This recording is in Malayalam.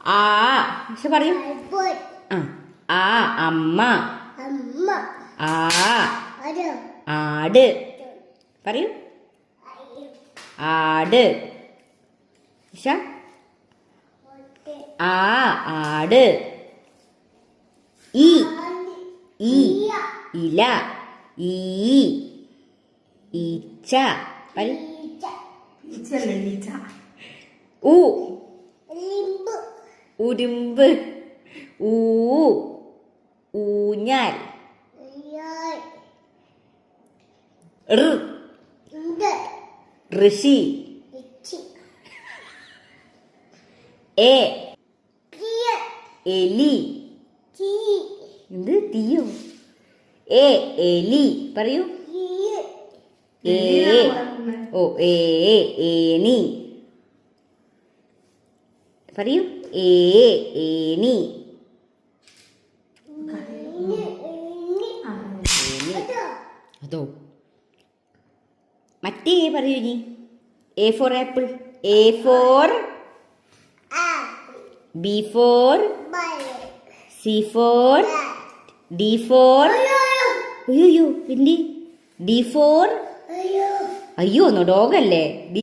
ആ പക്ഷെ പറയൂ. ആ അമ്മ. ആ ആട്. പറയൂ. ആട്. ആ ആട്. ഈ ഇല. ഈ ഈച്ച. പറയൂ. ഉ ഉരുമ്പ്. ഊ ഊഞ്ഞാൽ. ഋഷി. എലി. എന്ത് തീയോ? എലി. പറയൂ. ഏനി. പറയൂ. ഏനി. അതോ മറ്റേ പറയൂ ഇനി. A for apple. A for B for C for D for. അയ്യോ എന്തി? D for. അയ്യോ ഡോഗല്ലേ.